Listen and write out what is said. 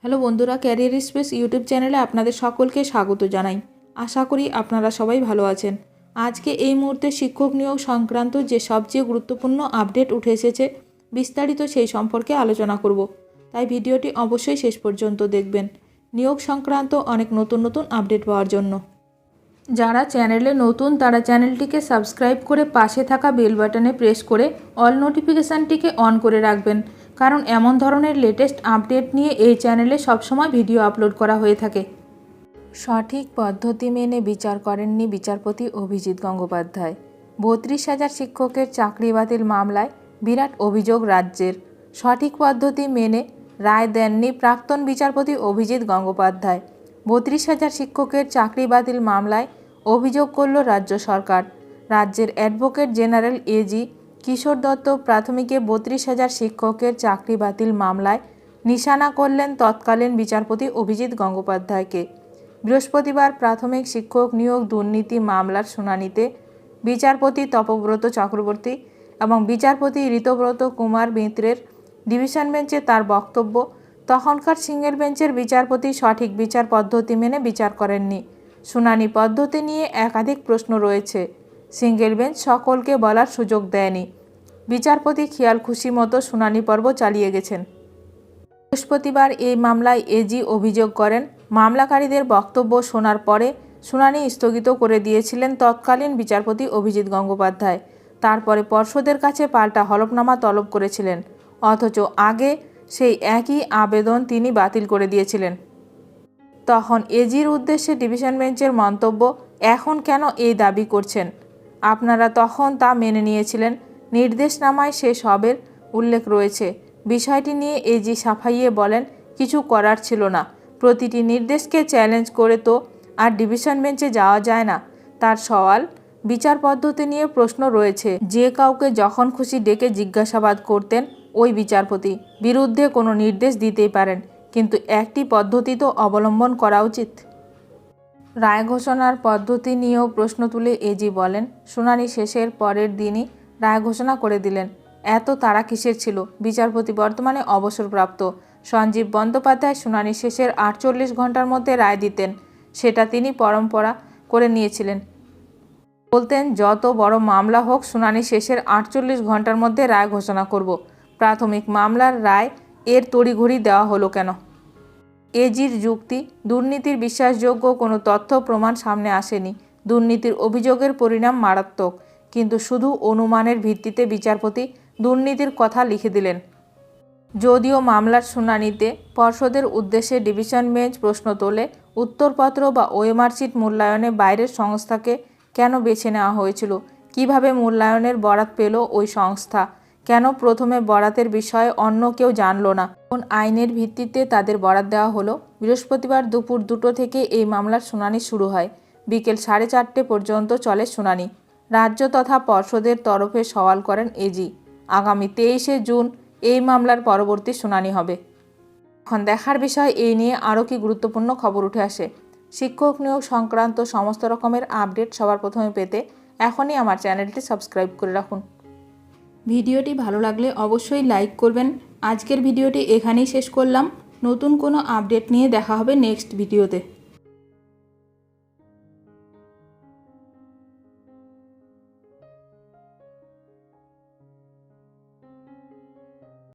Hello বন্ধুরা, career space YouTube চ্যানেলে আপনাদের সকলকে স্বাগত জানাই। আশা করি আপনারা সবাই ভালো আছেন। আজকে এই মুহূর্তে শিক্ষক নিয়োগ সংক্রান্ত যে সবচেয়ে গুরুত্বপূর্ণ আপডেট উঠে এসেছে, বিস্তারিত সেই সম্পর্কে আলোচনা করব। তাই ভিডিওটি অবশ্যই শেষ পর্যন্ত দেখবেন নিয়োগ সংক্রান্ত অনেক নতুন নতুন আপডেট পাওয়ার জন্য। যারা চ্যানেলে নতুন তারা চ্যানেলটিকে সাবস্ক্রাইব করে পাশে থাকা বেল বাটনে প্রেস করে অল নোটিফিকেশানটিকে অন করে রাখবেন, কারণ এমন ধরনের লেটেস্ট আপডেট নিয়ে এই চ্যানেলে সবসময় ভিডিও আপলোড করা হয়ে থাকে। সঠিক পদ্ধতি মেনে বিচার করেননি বিচারপতি অভিজিৎ গঙ্গোপাধ্যায়। 32,000 শিক্ষকের চাকরি বাতিল মামলায় বিরাট অভিযোগ রাজ্যের। সঠিক পদ্ধতি মেনে রায় দেননি প্রাক্তন বিচারপতি অভিজিৎ গঙ্গোপাধ্যায়। 32,000 শিক্ষকের চাকরি বাতিল মামলায় অভিযোগ করল রাজ্য সরকার। রাজ্যের অ্যাডভোকেট জেনারেল এজি কিশোর দত্ত প্রাথমিকে 32,000 শিক্ষকের চাকরি বাতিল মামলায় নিশানা করলেন তৎকালীন বিচারপতি অভিজিৎ গঙ্গোপাধ্যায়কে। বৃহস্পতিবার প্রাথমিক শিক্ষক নিয়োগ দুর্নীতি মামলার শুনানিতে বিচারপতি তপব্রত চক্রবর্তী এবং বিচারপতি ঋতব্রত কুমার মিত্রের ডিভিশন বেঞ্চে তার বক্তব্য, তখনকার সিঙ্গেল বেঞ্চের বিচারপতি সঠিক বিচার পদ্ধতি মেনে বিচার করেননি। শুনানি পদ্ধতি নিয়ে একাধিক প্রশ্ন রয়েছে। সিঙ্গেল বেঞ্চ সকলকে বলার সুযোগ দেয়নি। বিচারপতি খেয়াল খুশি মতো শুনানি পর্ব চালিয়ে গেছেন। বৃহস্পতিবার এই মামলায় এজি অভিযোগ করেন, মামলাকারীদের বক্তব্য শোনার পরে শুনানি স্থগিত করে দিয়েছিলেন তৎকালীন বিচারপতি অভিজিৎ গঙ্গোপাধ্যায়। তারপরে পর্ষদের কাছে পাল্টা হলফনামা তলব করেছিলেন, অথচ আগে সেই একই আবেদন তিনি বাতিল করে দিয়েছিলেন। তখন এজির উদ্দেশ্যে ডিভিশন বেঞ্চের মন্তব্য, এখন কেন এই দাবি করছেন? আপনারা তখন তা মেনে নিয়েছিলেন। নির্দেশনামায় সে সবের উল্লেখ রয়েছে। বিষয়টি নিয়ে এজি সাফাইয়ে বলেন, কিছু করার ছিল না। প্রতিটি নির্দেশকে চ্যালেঞ্জ করে তো আর ডিভিশন বেঞ্চে যাওয়া যায় না। তার সওয়াল, বিচার পদ্ধতি নিয়ে প্রশ্ন রয়েছে। যে কাউকে যখন খুশি ডেকে জিজ্ঞাসাবাদ করতেন ওই বিচারপতি, বিরুদ্ধে কোনো নির্দেশ দিতেই পারেন, কিন্তু একটি পদ্ধতি তো অবলম্বন করা উচিত। রায় ঘোষণার পদ্ধতি নিয়েও প্রশ্ন তুলে এজি বলেন, শুনানি শেষের পরের দিনই রায় ঘোষণা করে দিলেন। এত তাড়া কিসের ছিল? বিচারপতি বর্তমানে অবসরপ্রাপ্ত সঞ্জীব বন্দ্যোপাধ্যায় শুনানি শেষের 48 ঘন্টার মধ্যে রায় দিতেন। সেটা তিনি পরম্পরা করে নিয়েছিলেন। বলতেন, যত বড় মামলা হোক শুনানি শেষের 48 ঘন্টার মধ্যে রায় ঘোষণা করব। প্রাথমিক মামলার রায় এর তড়িঘড়ি দেওয়া হলো কেন? এজির যুক্তি, দুর্নীতির বিশ্বাসযোগ্য কোনো তথ্য প্রমাণ সামনে আসেনি। দুর্নীতির অভিযোগের পরিণাম মারাত্মক, কিন্তু শুধু অনুমানের ভিত্তিতে বিচারপতি দুর্নীতির কথা লিখে দিলেন। যদিও মামলার শুনানিতে পর্ষদের উদ্দেশ্যে ডিভিশন বেঞ্চ প্রশ্ন তোলে, উত্তরপত্র বা ওএমআর শিট মূল্যায়নে বাইরের সংস্থাকে কেন বেছে নেওয়া হয়েছিল? কিভাবে মূল্যায়নের বরাত পেল ওই সংস্থা? কেন প্রথমে বরাতের বিষয়ে অন্য কেউ জানল না? কোন আইনের ভিত্তিতে তাদের বরাত দেওয়া হলো? বৃহস্পতিবার দুপুর 2টো থেকে এই মামলার শুনানি শুরু হয়। বিকেল 4:30 পর্যন্ত চলে শুনানি। রাজ্য তথা পর্ষদের তরফে সওয়াল করেন এজি। আগামী 23শে জুন এই মামলার পরবর্তী শুনানি হবে। এখন দেখার বিষয় এই নিয়ে আরও কি গুরুত্বপূর্ণ খবর উঠে আসে। শিক্ষক নিয়োগ সংক্রান্ত সমস্ত রকমের আপডেট সবার প্রথমে পেতে এখনই আমার চ্যানেলটি সাবস্ক্রাইব করে রাখুন। ভিডিওটি ভালো লাগলে অবশ্যই লাইক করবেন। আজকের ভিডিওটি এখানেই শেষ করলাম। নতুন কোনো আপডেট নিয়ে দেখা হবে নেক্সট ভিডিওতে।